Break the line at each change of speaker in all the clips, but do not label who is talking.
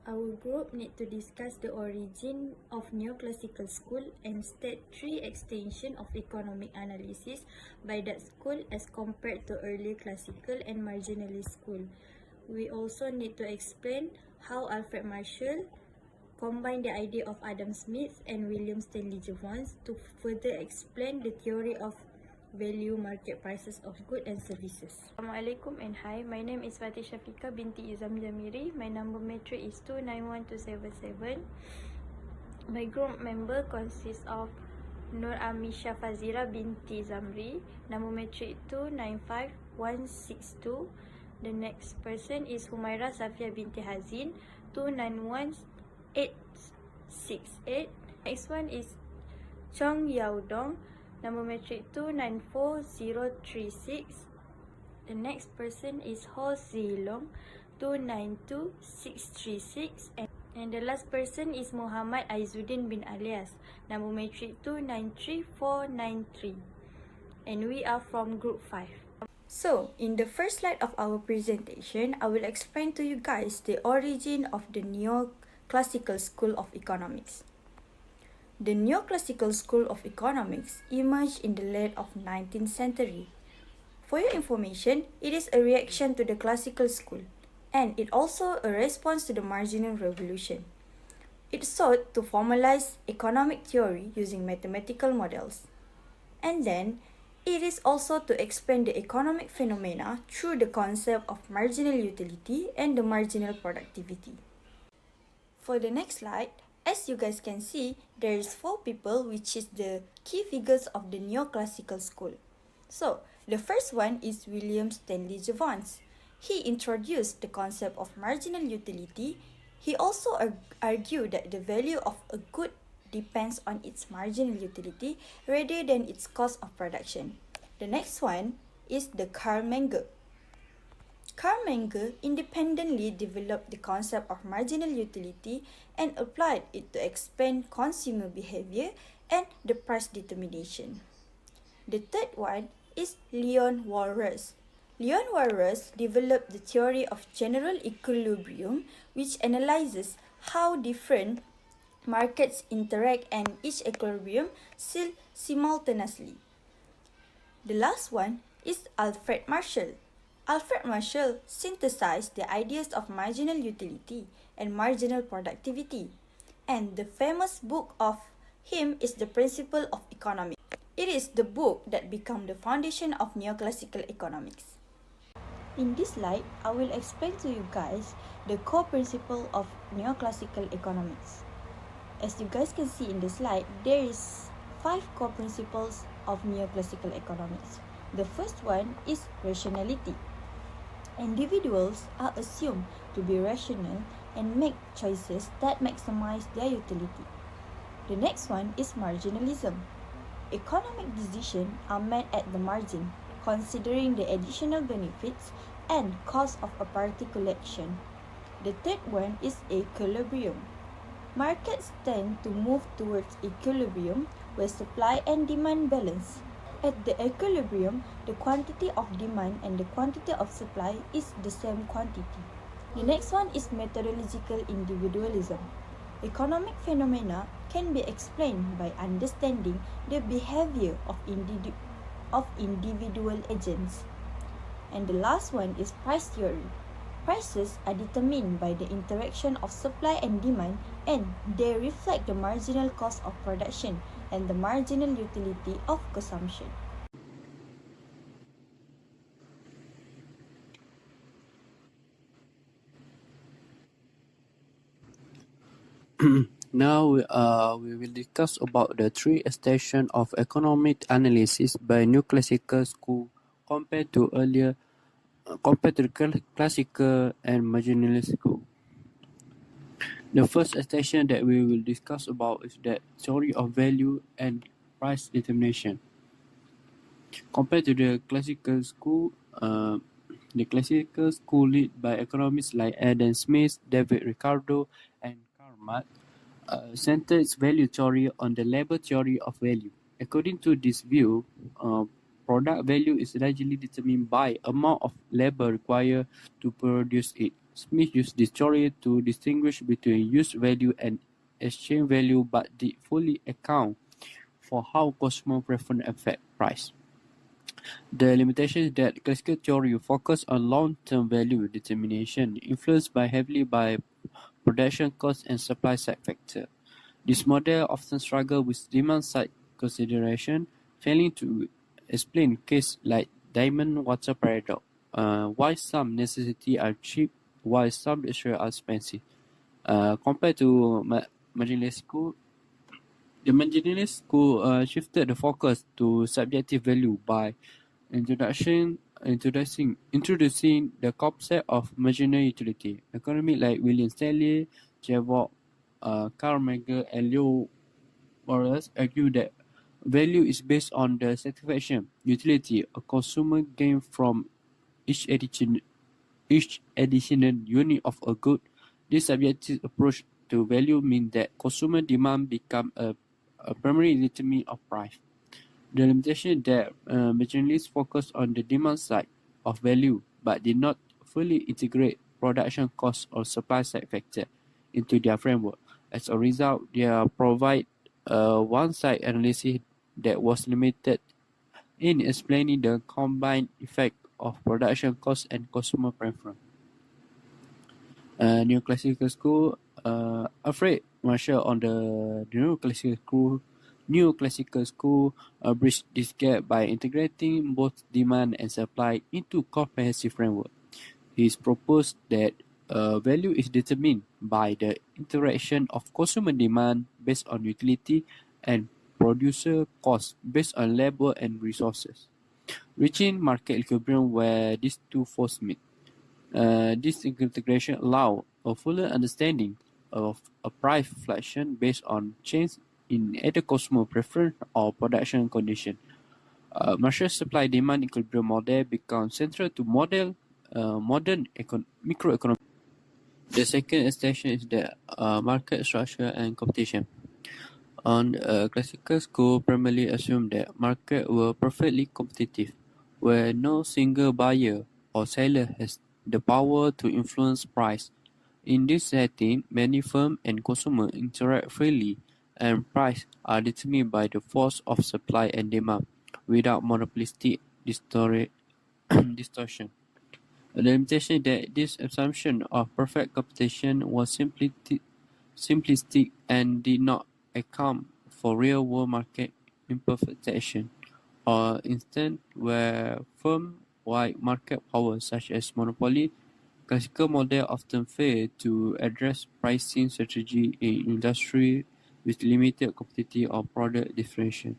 Our group need to discuss the origin of neoclassical school and state three extension of economic analysis by that school as compared to early classical and marginalist school. We also need to explain how Alfred Marshall combined the idea of Adam Smith and William Stanley Jevons to further explain the theory of value market prices of goods and services. Assalamualaikum and hi, my name is Fatih Shafika binti Izam Jamiri. My number matric is 291277. My group member consists of Nur Amisha Fazira binti Zamri. Number matric 295162. The next person is Humaira Safia binti Hazin 291868. Next one is Chong Yao Dong. Number matric 294036. The next person is Ho Zilong 292636. And the last person is Muhammad Aizuddin bin Alias. Number matric 293493. And we are from group 5. So, in the first slide of our presentation, I will explain to you guys the origin of the neoclassical school of economics. The neoclassical school of economics emerged in the late of 19th century. For your information, it is a reaction to the classical school, and it also a response to the marginal revolution. It sought to formalize economic theory using mathematical models. And then, it is also to explain the economic phenomena through the concept of marginal utility and the marginal productivity. For the next slide, as you guys can see, there is 4 people which is the key figures of the neoclassical school. So, the first one is William Stanley Jevons. He introduced the concept of marginal utility. He also argued that the value of a good depends on its marginal utility rather than its cost of production. The next one is the Karl Menger. Karl Menger independently developed the concept of marginal utility and applied it to explain consumer behavior and the price determination. The third one is Leon Walras. Leon Walras developed the theory of general equilibrium, which analyzes how different markets interact and each equilibrium simultaneously. The last one is Alfred Marshall. Alfred Marshall synthesized the ideas of marginal utility and marginal productivity, and the famous book of him is The Principle of Economics. It is the book that became the foundation of neoclassical economics. In this slide, I will explain to you guys the core principle of neoclassical economics. As you guys can see in the slide, there is 5 core principles of neoclassical economics. The first one is rationality. Individuals are assumed to be rational and make choices that maximize their utility. The next one is marginalism. Economic decisions are made at the margin, considering the additional benefits and cost of a particular action. The third one is equilibrium. Markets tend to move towards equilibrium where supply and demand balance. At the equilibrium, the quantity of demand and the quantity of supply is the same quantity. The next one is methodological individualism. Economic phenomena can be explained by understanding the behavior of individual agents. And the last one is price theory. Prices are determined by the interaction of supply and demand, and they reflect the marginal cost of production and the marginal utility of consumption.
Now we will discuss about the 3 extensions of economic analysis by neoclassical school compared to the classical and marginalist school. The first extension that we will discuss about is the theory of value and price determination. Compared to the classical school led by economists like Adam Smith, David Ricardo, and Karl Marx centered its value theory on the labor theory of value. According to this view, product value is largely determined by amount of labor required to produce it. Smith used this theory to distinguish between use value and exchange value, but did fully account for how consumer preference affect price. The limitation is that classical theory focused on long-term value determination, influenced heavily by production costs and supply side factors. This model often struggles with demand-side consideration, failing to explain cases like diamond water paradox, why some necessities are cheap while some luxury are expensive. Compared to marginalist school, the marginalist school shifted the focus to subjective value by introducing the concept of marginal utility. Economists like William Stanley, Jevons, Karl Marx, and Leo Morales argue that value is based on the satisfaction, utility, a consumer gain from each additional unit of a good. This subjective approach to value means that consumer demand becomes a primary determinant of price. The limitation is that marginalists focus on the demand side of value but did not fully integrate production cost or supply side factor into their framework. As a result, they provide a one-side analysis that was limited in explaining the combined effect of production cost and consumer preference. Neoclassical school, Alfred Marshall on the Neoclassical school bridged this gap by integrating both demand and supply into comprehensive framework. He proposed that value is determined by the interaction of consumer demand based on utility and producer cost based on labor and resources, reaching market equilibrium where these two forces meet. This integration allows a fuller understanding of a price fluctuation based on change in either consumer preference or production condition. Marshall's supply-demand equilibrium model becomes central to modern microeconomics. The second extension is the market structure and competition. On classical school primarily assumed that markets were perfectly competitive, where no single buyer or seller has the power to influence price. In this setting, many firms and consumers interact freely, and prices are determined by the force of supply and demand, without monopolistic distortion. The limitation is that this assumption of perfect competition was simplistic and did not account for real-world market imperfection, or instances where firm-wide market power such as monopoly. Classical models often fail to address pricing strategy in industry with limited competitive or product differentiation.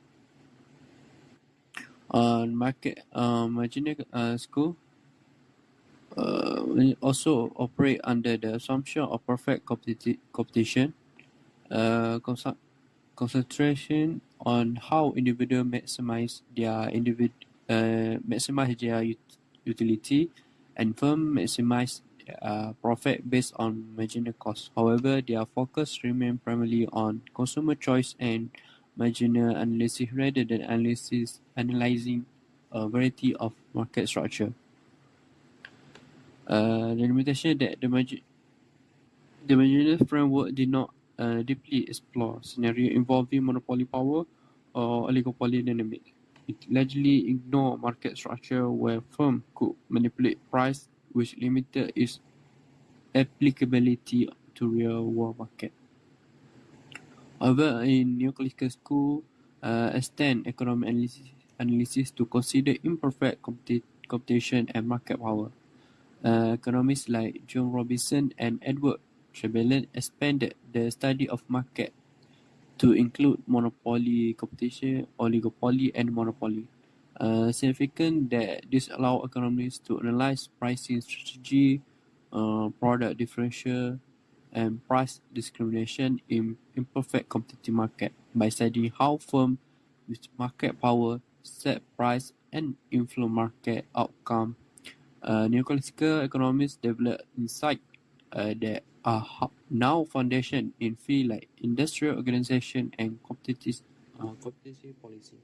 On marginal school, we also operate under the assumption of perfect competition, concentration on how individuals maximize their utility, and firms maximize profit based on marginal cost. However, their focus remains primarily on consumer choice and marginal analysis rather than analyzing a variety of market structure. The limitation that the marginal framework did not deeply explore scenario involving monopoly power or oligopoly dynamic. It largely ignored market structure where firms could manipulate price, which limited its applicability to real-world market. However, in neoclassical school, extend economic analysis to consider imperfect competition and market power. Economists like John Robinson and Edward Chamberlain expanded the study of market to include monopoly competition, oligopoly, and monopoly. Significant that this allows economists to analyze pricing strategy, product differential, and price discrimination in imperfect competitive market by studying how firms with market power set price and influence market outcome. Neoclassical economists developed insights that are now foundation in fields like industrial organization and competitive policy.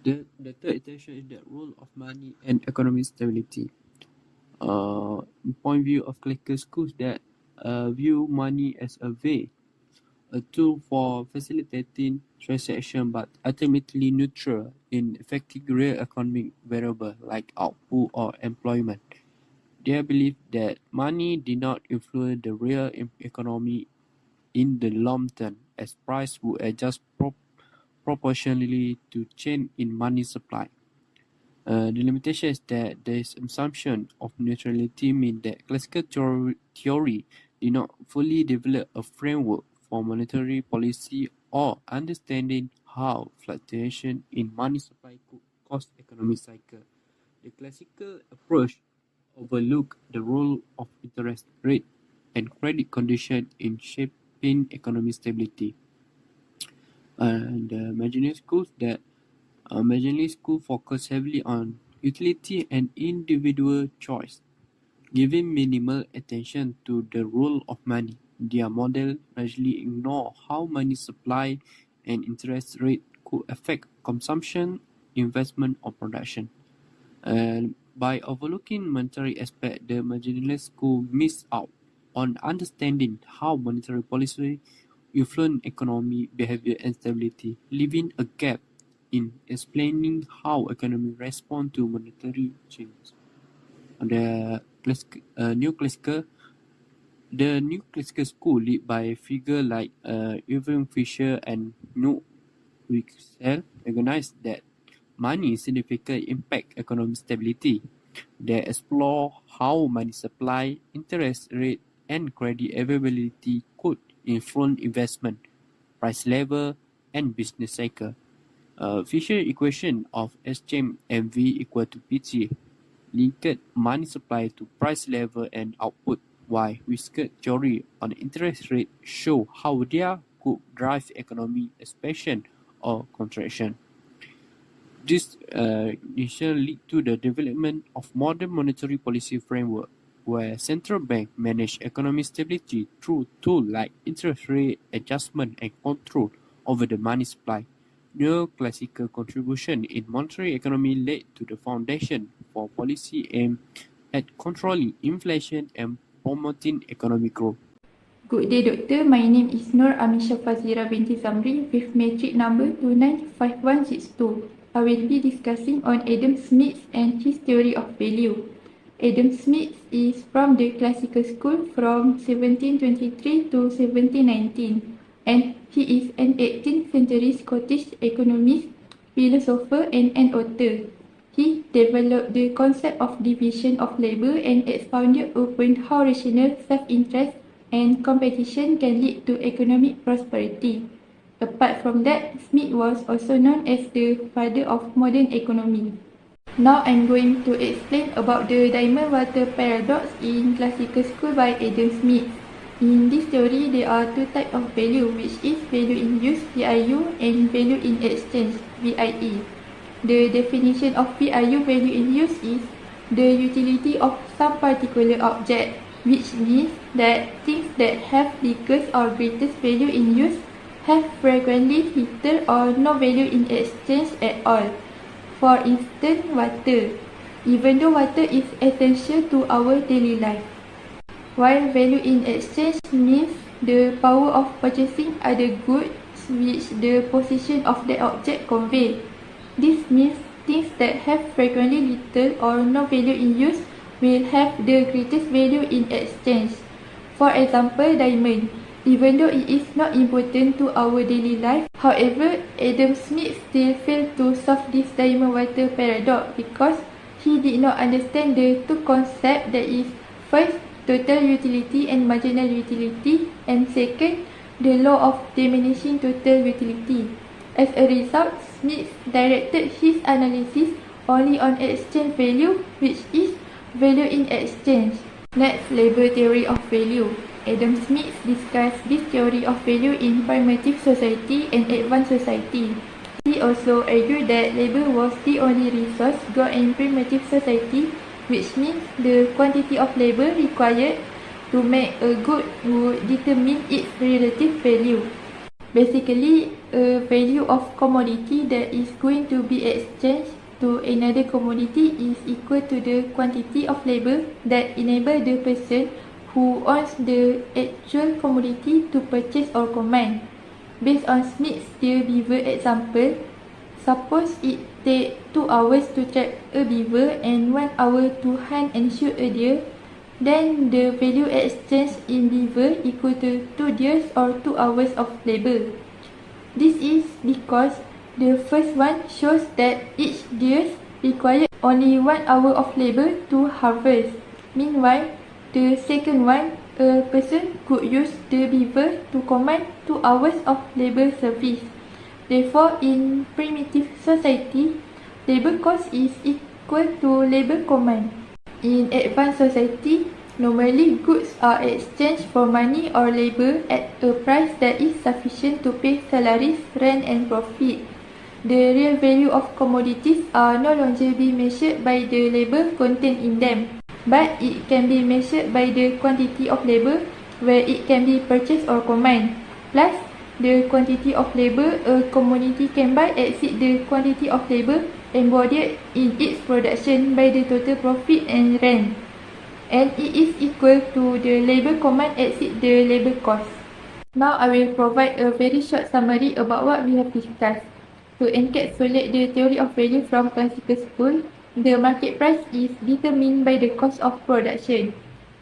The third intention is the role of money and economic stability. point view of classical schools that view money as a tool for facilitating transaction, but ultimately neutral in affecting real economic variables like output or employment. They believe that money did not influence the real economy in the long term, as price would adjust proportionally to change in money supply. The limitation is that this assumption of neutrality means that classical theory did not fully develop a framework for monetary policy or understanding how fluctuation in money supply could cause economic cycle. The classical approach overlooked the role of interest rate and credit condition in shaping economic stability. The Imaginary school focus heavily on utility and individual choice, giving minimal attention to the role of money. Their model largely ignore how money supply and interest rate could affect consumption, investment, or production. By overlooking monetary aspect, the marginalist school missed out on understanding how monetary policy influence economic behavior and stability, leaving a gap in explaining how economy respond to monetary change. The new classical school led by figures like Irving Fisher and Knut Wicksell recognized that money significantly impact economic stability. They explore how money supply, interest rate, and credit availability could influence investment, price level, and business cycle. Fisher equation of exchange MV equal to PT linked money supply to price level and output, while Wicksell theory on interest rate show how they could drive economic expansion or contraction. This initially led to the development of modern monetary policy framework, where central banks manage economic stability through tools like interest rate adjustment and control over the money supply. Neoclassical contribution in monetary economy led to the foundation for policy aimed at controlling inflation and promoting economic growth.
Good day, Doctor. My name is Nur Amisha Fazira binti Zamri with matric number 295162. I will be discussing on Adam Smith and his theory of value. Adam Smith is from the classical school from 1723 to 1719, and he is an 18th century Scottish economist, philosopher, and an author. He developed the concept of division of labour and expounded upon how rational self-interest and competition can lead to economic prosperity. Apart from that, Smith was also known as the father of modern economy. Now I'm going to explain about the diamond water paradox in classical school by Adam Smith. In this theory, there are two types of value, which is value in use (VIU) and value in exchange (VIE). The definition of VIU, value in use, is the utility of some particular object, which means that things that have biggest or greatest value in use have frequently little or no value in exchange at all. For instance, water, even though water is essential to our daily life. While value in exchange means the power of purchasing other goods which the possession of the object convey. This means things that have frequently little or no value in use will have the greatest value in exchange. For example, diamond. Even though it is not important to our daily life, however, Adam Smith still failed to solve this diamond water paradox because he did not understand the two concepts, that is, first, total utility and marginal utility, and second, the law of diminishing total utility. As a result, Smith directed his analysis only on exchange value, which is value in exchange. Next, labor theory of value. Adam Smith discussed this theory of value in primitive society and advanced society. He also argued that labor was the only resource got in primitive society, which means the quantity of labor required to make a good would determine its relative value. Basically, a value of commodity that is going to be exchanged to another commodity is equal to the quantity of labor that enable the person who owns the actual commodity to purchase or command. Based on Smith's deer beaver example, suppose it takes 2 hours to trap a beaver and 1 hour to hunt and shoot a deer, then the value exchanged in beaver equal to 2 deers or 2 hours of labor. This is because the first one shows that each deer requires only 1 hour of labor to harvest. Meanwhile, the second one, a person could use the beaver to command 2 hours of labor service. Therefore, in primitive society, labor cost is equal to labor command. In advanced society, normally goods are exchanged for money or labor at a price that is sufficient to pay salaries, rent and profit. The real value of commodities are no longer be measured by the labor contained in them, but it can be measured by the quantity of labor where it can be purchased or command. Plus, the quantity of labor a commodity can buy exceeds the quantity of labor embodied in its production by the total profit and rent, and it is equal to the labor command exceed the labor cost. Now I will provide a very short summary about what we have discussed. To encapsulate the theory of value from classical school, the market price is determined by the cost of production.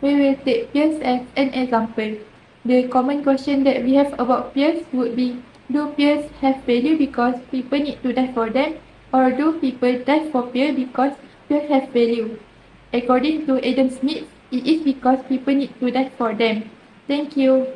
We will take peers as an example. The common question that we have about peers would be, do peers have value because people need to die for them, or do people die for peers because peers have value? According to Adam Smith, it is because people need to die for them. Thank you.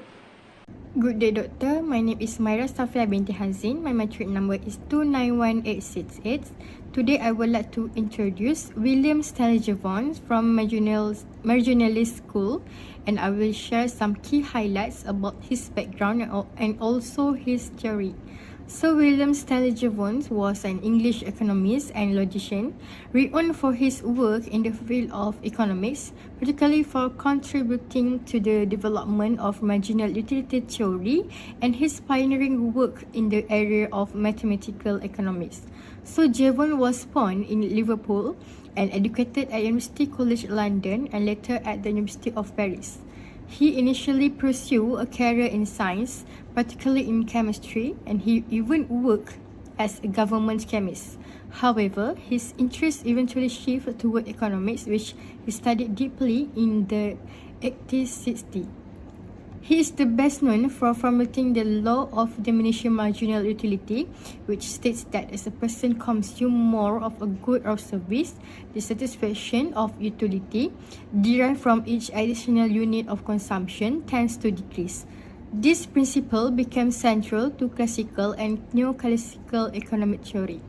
Good day, Doctor. My name is Myra Safia binti Hazin. My matric number is 291868. Today, I would like to introduce William Stanley Jevons from Marginalist School, and I will share some key highlights about his background and also his theory. So, William Stanley Jevons was an English economist and logician, renowned for his work in the field of economics, particularly for contributing to the development of marginal utility theory and his pioneering work in the area of mathematical economics. So, Jevons was born in Liverpool and educated at University College London and later at the University of Paris. He initially pursued a career in science, particularly in chemistry, and he even worked as a government chemist. However, his interest eventually shifted toward economics, which he studied deeply in the 1860s. He is the best known for formulating the law of diminishing marginal utility, which states that as a person consumes more of a good or service, the satisfaction of utility derived from each additional unit of consumption tends to decrease. This principle became central to classical and neoclassical economic theory.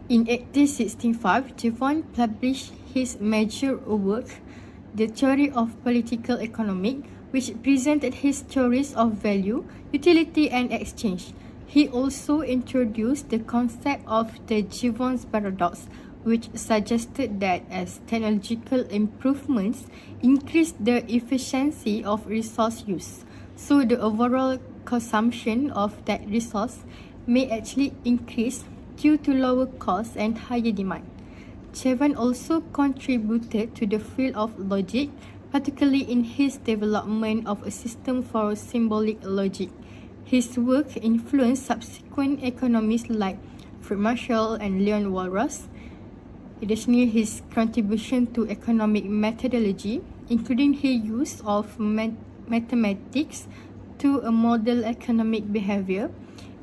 In 1865, Jevons published his major work, The Theory of Political Economy, which presented his theories of value, utility, and exchange. He also introduced the concept of the Jevons paradox, which suggested that as technological improvements increased the efficiency of resource use, so the overall consumption of that resource may actually increase due to lower costs and higher demand. Jevons also contributed to the field of logic, particularly in his development of a system for symbolic logic. His work influenced subsequent economists like Fred Marshall and Leon Walras. Additionally, his contribution to economic methodology, including his use of mathematics to model economic behavior,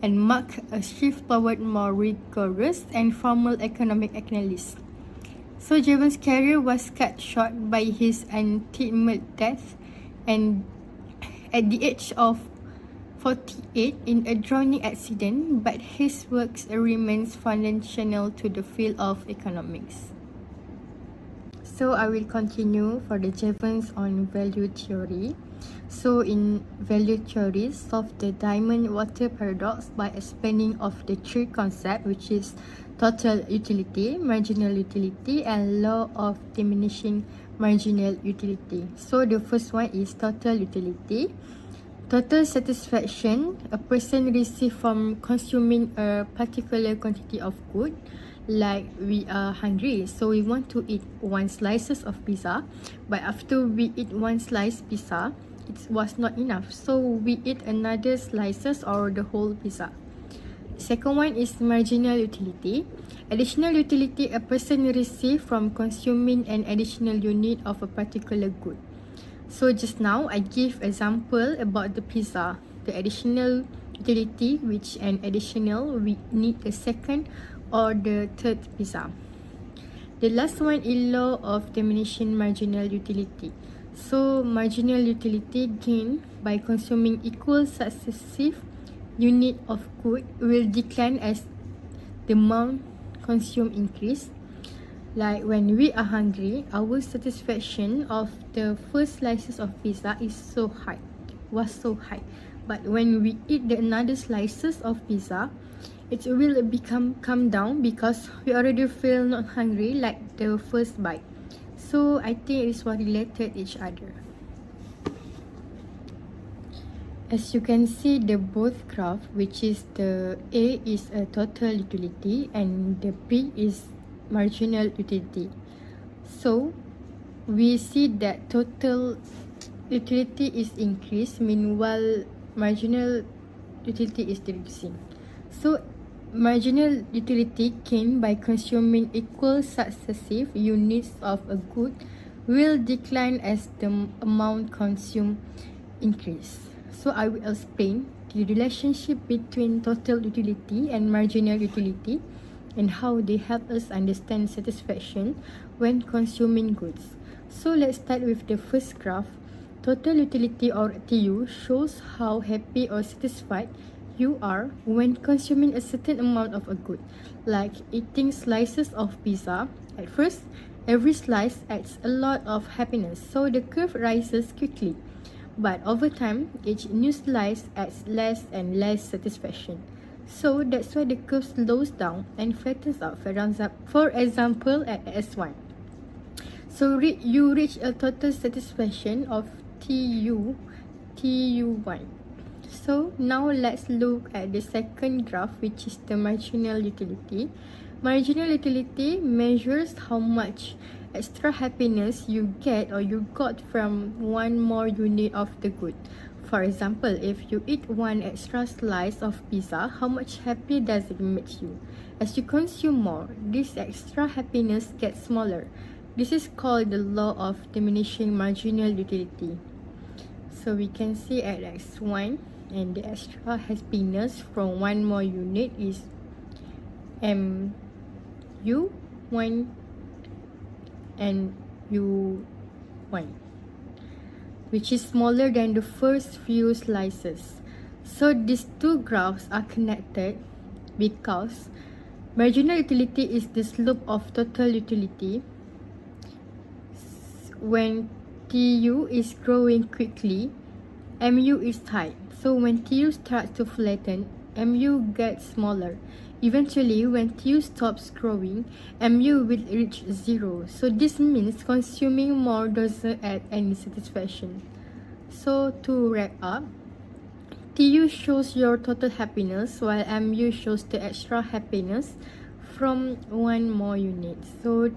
and marked a shift toward more rigorous and formal economic analysis. So Jevons' career was cut short by his ultimate death, and at the age of 48 in a drowning accident, but his works remains foundational to the field of economics. So I will continue for the Jevons on value theory. So in value theory, solve the diamond water paradox by explaining of the three concepts, which is total utility, marginal utility, and law of diminishing marginal utility. So the first one is total utility. Total satisfaction a person receives from consuming a particular quantity of good.
Like we are hungry, so we want to eat one slices of pizza, but after we eat one slice pizza, it was not enough, so we eat another slices or the whole pizza. Second one is marginal utility. Additional utility a person receive from consuming an additional unit of a particular good. So just now I give example about the pizza. The additional utility, which an additional we need a second or the third pizza. The last one is law of diminishing marginal utility. So marginal utility gained by consuming equal successive unit of good will decline as the amount consumed increase. Like when we are hungry, our satisfaction of the first slices of pizza was so high. But when we eat the another slices of pizza, it will come down because we already feel not hungry like the first bite. So I think it is what related each other. As you can see the both graph, which is the A is a total utility and the B is marginal utility. So we see that total utility is increased, meanwhile marginal utility is decreasing. So marginal utility gained by consuming equal successive units of a good will decline as the amount consumed increase. So I will explain the relationship between total utility and marginal utility and how they help us understand satisfaction when consuming goods. So let's start with the first graph. Total utility or TU shows how happy or satisfied you are when consuming a certain amount of a good, like eating slices of pizza. At first, every slice adds a lot of happiness, so the curve rises quickly. But over time, each new slice adds less and less satisfaction. So that's why the curve slows down and flattens out. For example, at S1. So you reach a total satisfaction of TU1. So now let's look at the second graph, which is the marginal utility. Marginal utility measures how much extra happiness you get or you got from one more unit of the good. For example, if you eat one extra slice of pizza, how much happy does it make you? As you consume more, this extra happiness gets smaller. This is called the law of diminishing marginal utility. So we can see at X1, and the extra happiness from one more unit is MU1 and U1, which is smaller than the first few slices. So these two graphs are connected because marginal utility is the slope of total utility. When TU is growing quickly, MU is tight. So when TU starts to flatten, MU gets smaller. Eventually, when TU stops growing, MU will reach zero. So this means consuming more doesn't add any satisfaction. So to wrap up, TU shows your total happiness while MU shows the extra happiness from one more unit. So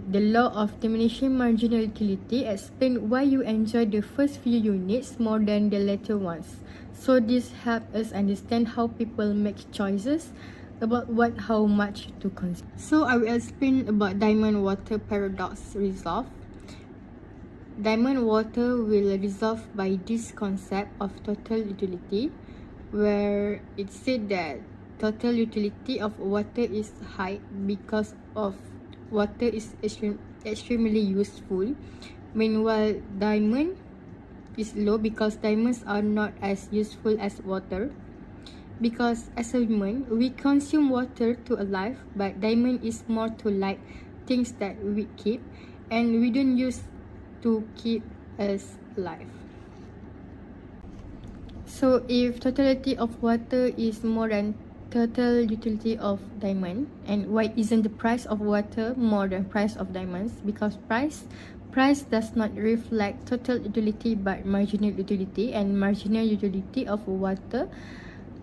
the law of diminishing marginal utility explains why you enjoy the first few units more than the later ones. So this helps us understand how people make choices about how much to consume. So I will explain about diamond water paradox resolve. Diamond water will resolve by this concept of total utility, where it said that total utility of water is high because of water is extremely useful. Meanwhile, diamond is low because diamonds are not as useful as water. Because as a human, we consume water to alive, but diamond is more to like things that we keep and we don't use to keep us alive. So if totality of water is more than total utility of diamond, and why isn't the price of water more than price of diamonds? Because price does not reflect total utility but marginal utility, and marginal utility of water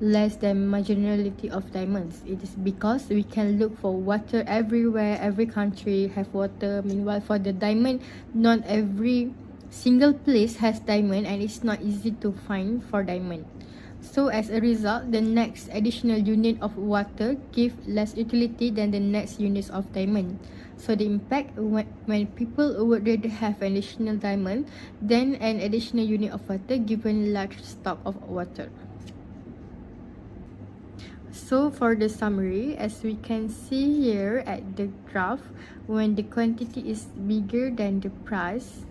less than marginality of diamonds. It is because we can look for water everywhere. Every country have water. Meanwhile, for the diamond, not every single place has diamond, and it's not easy to find for diamond. So as a result, the next additional unit of water give less utility than the next units of diamond. So the impact when people would rather have an additional diamond than an additional unit of water given large stock of water. So for the summary, as we can see here at the graph, when the quantity is bigger than the price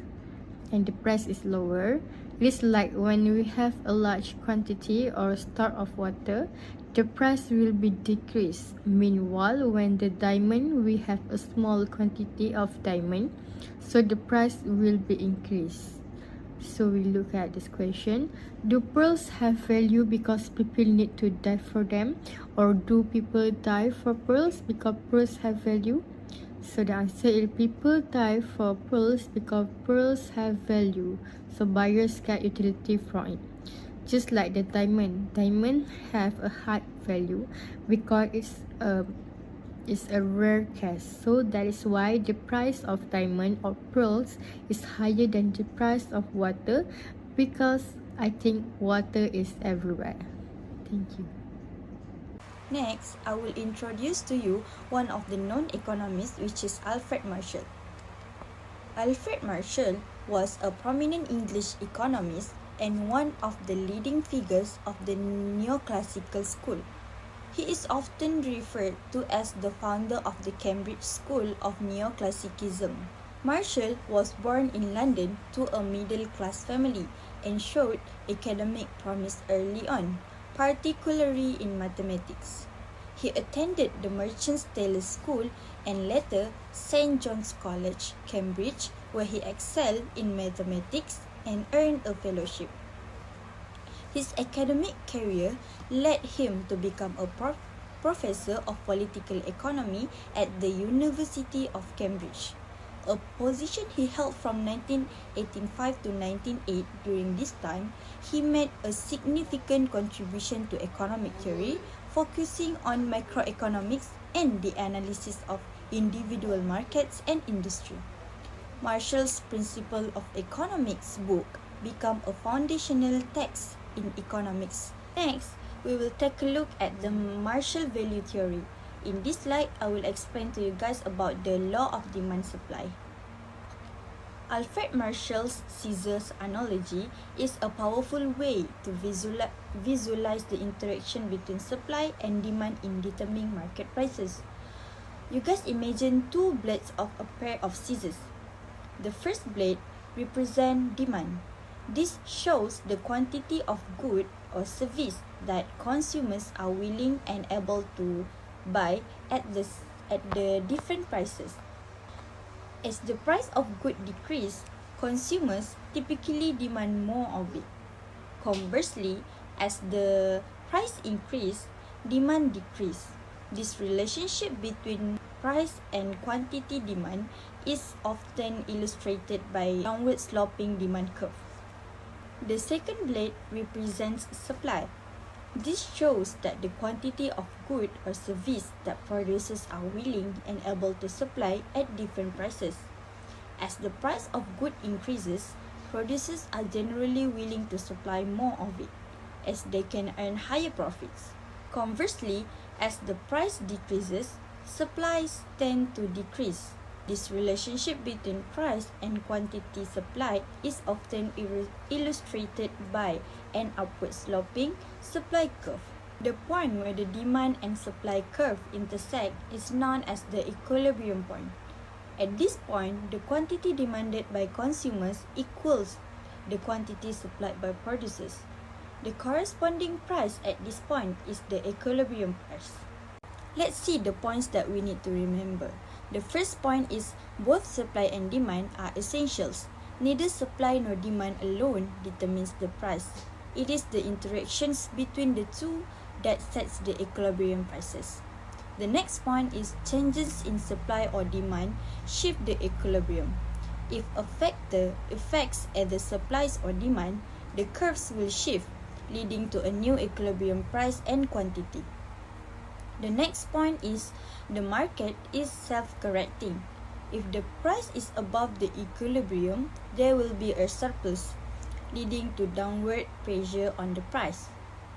and the price is lower, it is like when we have a large quantity or stock of water, the price will be decreased. Meanwhile, when the diamond, we have a small quantity of diamond, so the price will be increased. So we look at this question. Do pearls have value because people need to die for them, or do people die for pearls because pearls have value? So the answer is people die for pearls because pearls have value. So buyers get utility from it. Just like the diamond. Diamond have a high value because it's a rare case. So that is why the price of diamond or pearls is higher than the price of water, because I think water is everywhere. Thank you.
Next, I will introduce to you one of the known economists, which is Alfred Marshall. Alfred Marshall was a prominent English economist and one of the leading figures of the neoclassical school. He is often referred to as the founder of the Cambridge School of Neoclassicism. Marshall was born in London to a middle-class family and showed academic promise early on, particularly in mathematics. He attended the Merchants Taylors School and later St. John's College, Cambridge, where he excelled in mathematics and earned a fellowship. His academic career led him to become a professor of political economy at the University of Cambridge, a position he held from 1985 to 1908. During this time, he made a significant contribution to economic theory, focusing on macroeconomics and the analysis of individual markets and industry. Marshall's Principle of Economics book became a foundational text in economics. Next, we will take a look at the Marshall value theory. In this slide, I will explain to you guys about the law of demand supply. Alfred Marshall's scissors analogy is a powerful way to visualize the interaction between supply and demand in determining market prices. You guys imagine two blades of a pair of scissors. The first blade represents demand. This shows the quantity of good or service that consumers are willing and able to buy at the different prices. As the price of good decrease, consumers typically demand more of it. Conversely, as the price increase, demand decrease. This relationship between price and quantity demand is often illustrated by downward sloping demand curve. The second blade represents supply. This shows that the quantity of good or service that producers are willing and able to supply at different prices. As the price of good increases, producers are generally willing to supply more of it, as they can earn higher profits. Conversely, as the price decreases, supplies tend to decrease. This relationship between price and quantity supplied is often illustrated by an upward sloping supply curve. The point where the demand and supply curve intersect is known as the equilibrium point. At this point, the quantity demanded by consumers equals the quantity supplied by producers. The corresponding price at this point is the equilibrium price. Let's see the points that we need to remember. The first point is both supply and demand are essentials. Neither supply nor demand alone determines the price. It is the interactions between the two that sets the equilibrium prices. The next point is changes in supply or demand shift the equilibrium. If a factor affects either supplies or demand, the curves will shift leading to a new equilibrium price and quantity. The next point is the market is self-correcting. If the price is above the equilibrium, there will be a surplus, leading to downward pressure on the price.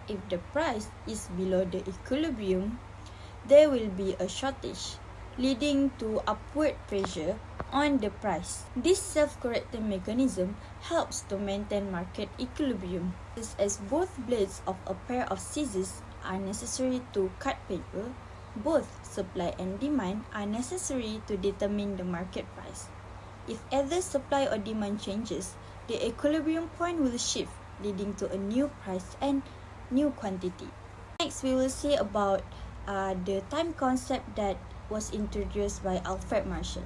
If the price is below the equilibrium, there will be a shortage, leading to upward pressure on the price. This self-correcting mechanism helps to maintain market equilibrium, as both blades of a pair of scissors are necessary to cut paper. Both supply and demand are necessary to determine the market price. If either supply or demand changes, the equilibrium point will shift, leading to a new price and new quantity. Next, we will see about the time concept that was introduced by Alfred Marshall.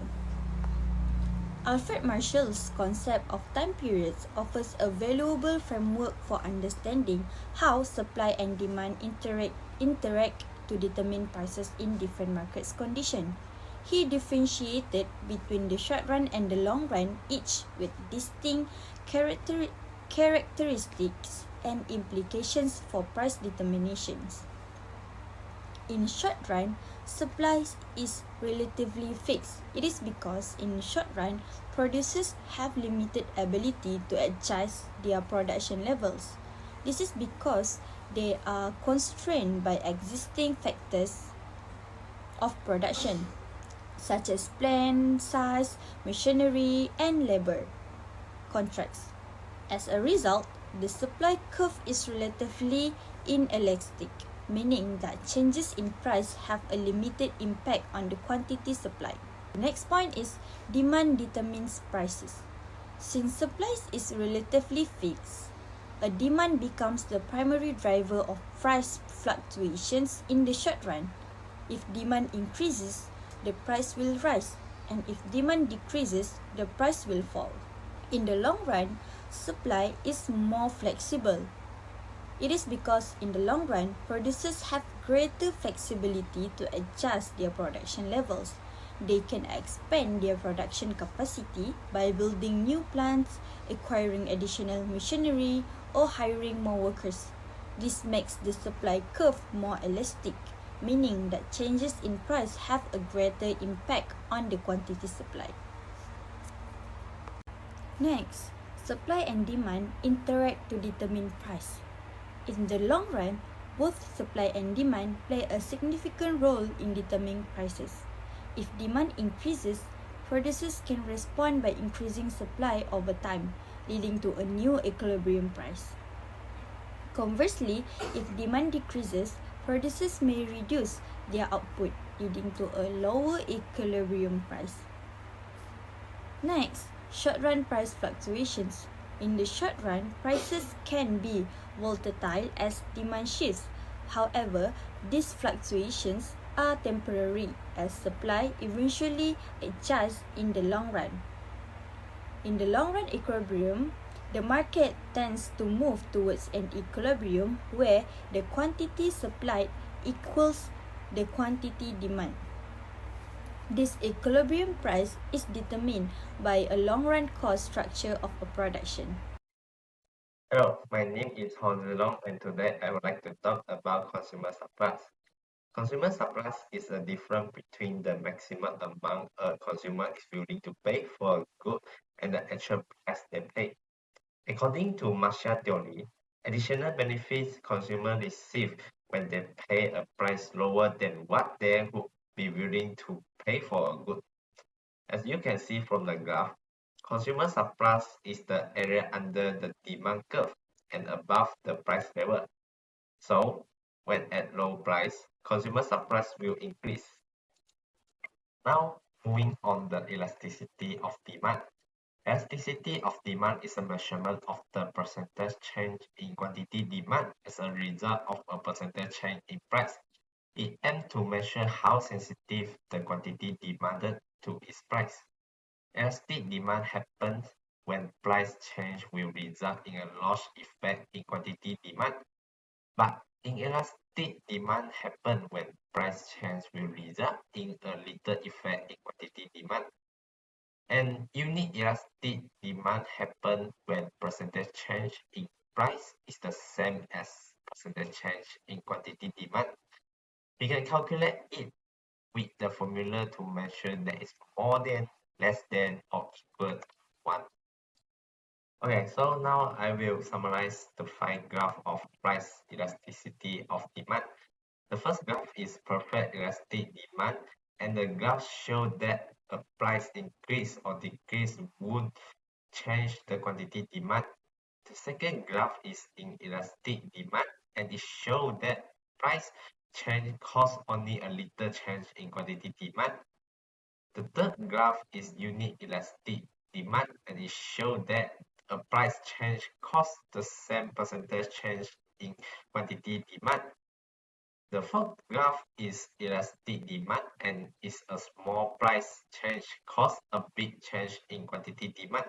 Alfred Marshall's concept of time periods offers a valuable framework for understanding how supply and demand interact to determine prices in different market conditions. He differentiated between the short run and the long run, each with distinct characteristics and implications for price determinations. In short run, supply is relatively fixed. It is because in short run, producers have limited ability to adjust their production levels. This is because they are constrained by existing factors of production, such as plant size, machinery, and labor contracts. As a result, the supply curve is relatively inelastic, meaning that changes in price have a limited impact on the quantity supplied. The next point is demand determines prices. Since supply is relatively fixed, a demand becomes the primary driver of price fluctuations in the short run. If demand increases, the price will rise, and if demand decreases, the price will fall. In the long run, supply is more flexible. It is because in the long run, producers have greater flexibility to adjust their production levels. They can expand their production capacity by building new plants, acquiring additional machinery, or hiring more workers. This makes the supply curve more elastic, meaning that changes in price have a greater impact on the quantity supplied. Next, supply and demand interact to determine price. In the long run, both supply and demand play a significant role in determining prices. If demand increases, producers can respond by increasing supply over time, leading to a new equilibrium price. Conversely, if demand decreases, producers may reduce their output, leading to a lower equilibrium price. Next, short-run price fluctuations. In the short run, prices can be volatile as demand shifts. However, these fluctuations are temporary as supply eventually adjusts in the long run. In the long run equilibrium, the market tends to move towards an equilibrium where the quantity supplied equals the quantity demand. This equilibrium price is determined by a long-run cost structure of a production.
Hello, my name is Hong Zilong, and today I would like to talk about consumer surplus. Consumer surplus is a difference between the maximum amount a consumer is willing to pay for a good and the actual price they pay. According to Marshall theory, additional benefits consumers receive when they pay a price lower than what they would be willing to pay for a good. As you can see from the graph, consumer surplus is the area under the demand curve and above the price level. So, when at low price, consumer surplus will increase. Now, moving on the elasticity of demand. Elasticity of demand is a measurement of the percentage change in quantity demand as a result of a percentage change in price. It aims to measure how sensitive the quantity demanded to its price. Elastic demand happens when price change will result in a loss effect in quantity demand. But inelastic demand happens when price change will result in a little effect in quantity demand. And unique elastic demand happens when percentage change in price is the same as percentage change in quantity demand, we can calculate it with the formula to measure that is more than, less than, or equal to 1. Okay, so now I will summarize the 5 graphs of price elasticity of demand. The first graph is perfect elastic demand, and the graph shows that a price increase or decrease won't change the quantity demand. The second graph is inelastic demand, and it shows that price change causes only a little change in quantity demand. The third graph is unique elastic demand, and it shows that a price change causes the same percentage change in quantity demand. The fourth graph is elastic demand, and is a small price change causes a big change in quantity demand.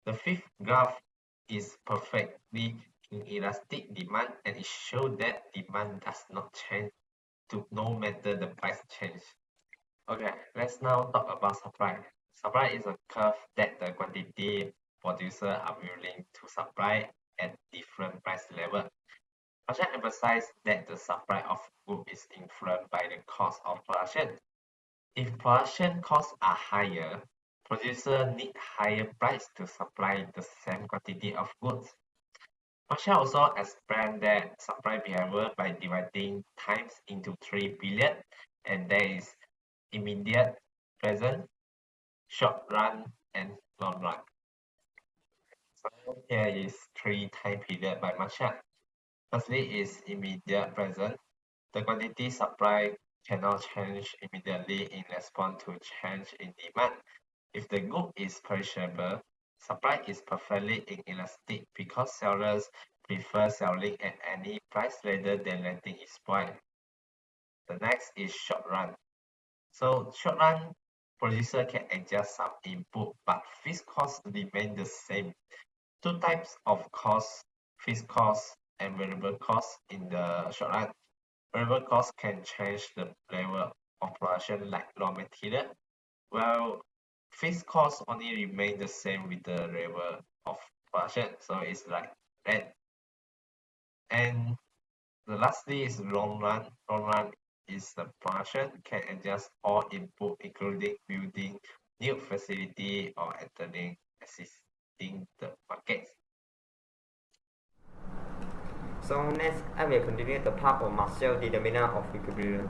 The fifth graph is perfectly inelastic demand, and it shows that demand does not change no matter the price change. Okay, let's now talk about supply. Supply is a curve that the quantity producers are willing to supply at different price level. Marshall emphasized that the supply of goods is influenced by the cost of production. If production costs are higher, producers need higher price to supply the same quantity of goods. Marshall also explained that supply behavior by dividing times into 3 periods, and there is immediate, present, short run, and long run. So here is 3 time period by Marshall. Firstly is immediate present. The quantity supply cannot change immediately in response to change in demand. If the good is perishable, supply is perfectly inelastic because sellers prefer selling at any price rather than letting it spoil. The next is short run. So short run, producer can adjust some input, but fixed costs remain the same. Two types of costs, fixed costs and variable costs in the short run. Variable costs can change the level of production like raw material, while fixed costs only remain the same with the level of production. So it's like that. And the lastly is long run. Long run is the production can adjust all input, including building new facility or entering existing the markets.
So next, I will continue the part of Marshall determinant of equilibrium.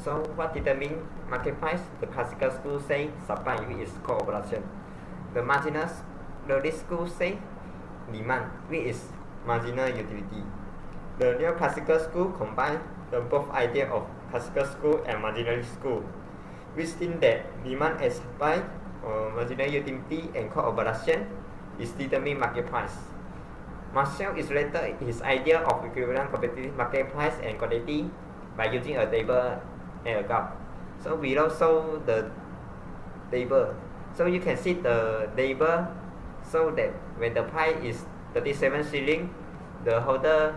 So what determines market price? The classical school say supply which is cooperation. The marginalist school say demand which is marginal utility. The neoclassical school combine the both idea of classical school and marginalist school, which think that demand and supply or marginal utility and cooperation is determine market price. Marshall illustrated his idea of equivalent competitive market price and quantity by using a table and a graph. So below show the table. So you can see the table so that when the price is 37 shilling, the holder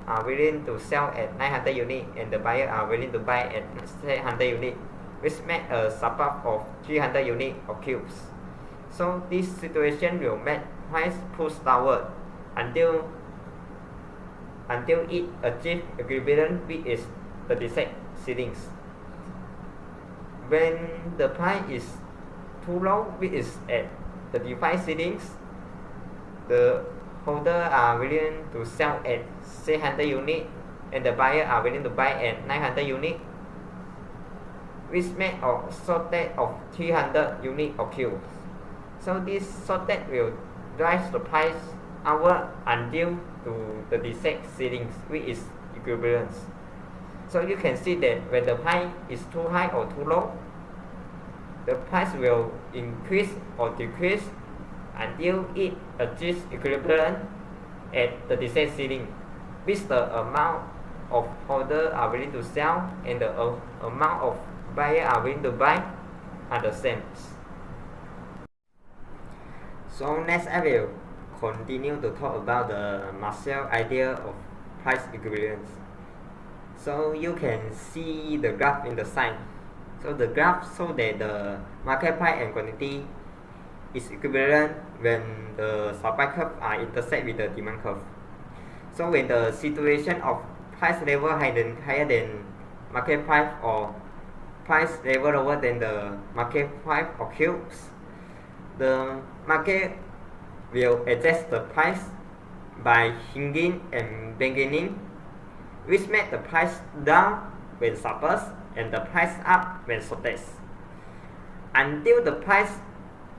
are willing to sell at 900 units and the buyer are willing to buy at 700 units, which make a supply of 300 units of cubes. So this situation will make price push downward until it achieves equilibrium, which is 36 shillings. When the price is too low, which is at 35 shillings, the holder are willing to sell at 600 units and the buyer are willing to buy at 900 units, which make a shortage of 300 units of cubes. So this shortage will drive the price upward until to 36 shillings, which is equilibrium. So you can see that when the price is too high or too low, the price will increase or decrease until it achieves equilibrium at 36 shillings, which the amount of holder are willing to sell and the amount of buyer are willing to buy are the same. So next I will continue to talk about the Marshall idea of price equilibrium. So you can see the graph in the side. So the graph shows that the market price and quantity is equivalent when the supply curve are intersect with the demand curve. So when the situation of price level higher than market price or price level lower than the market price occurs, the market will adjust the price by hinging and banging, which make the price down when suppressed and the price up when shortest, until the price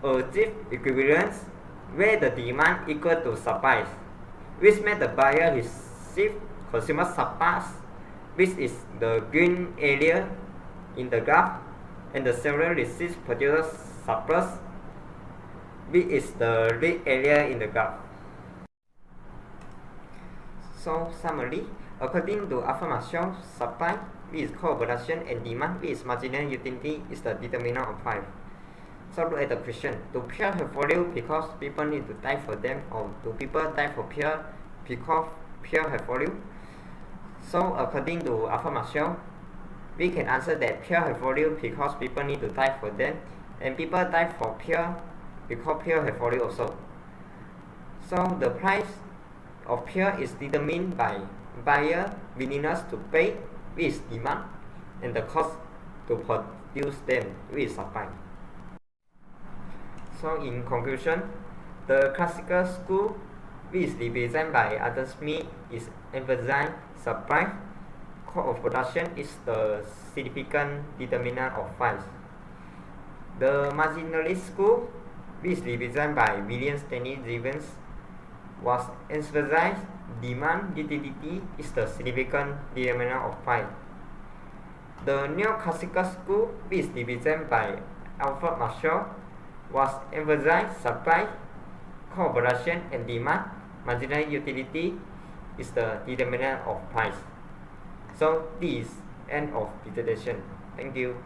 achieve equivalence where the demand equal to supply, which make the buyer receive consumer surplus, which is the green area in the graph, and the seller receives producer surplus, which is the red area in the graph. So summary, according to Alfred Marshall, supply, which is co-production, and demand, which is marginal utility, is the determinant of price. So look at the question. Do peer have value because people need to die for them, or do people die for peer because peer have value? So according to Alfred Marshall, we can answer that peer have value because people need to die for them, and people die for peer because peer have value also. So the price of peer is determined by buyer willingness to pay, which is demand, and the cost to produce them, which is supply. So in conclusion, the classical school, which is represented by Adam Smith, is emphasizing supply. Cost of production is the significant determinant of price. The marginalist school, which is represented by William Stanley Jevons, was emphasized demand utility is the significant determinant of price. The neoclassical school, which is represented by Alfred Marshall, was emphasized supply, co-production, and demand. Marginal utility is the determinant of price. So this is end of presentation. Thank you.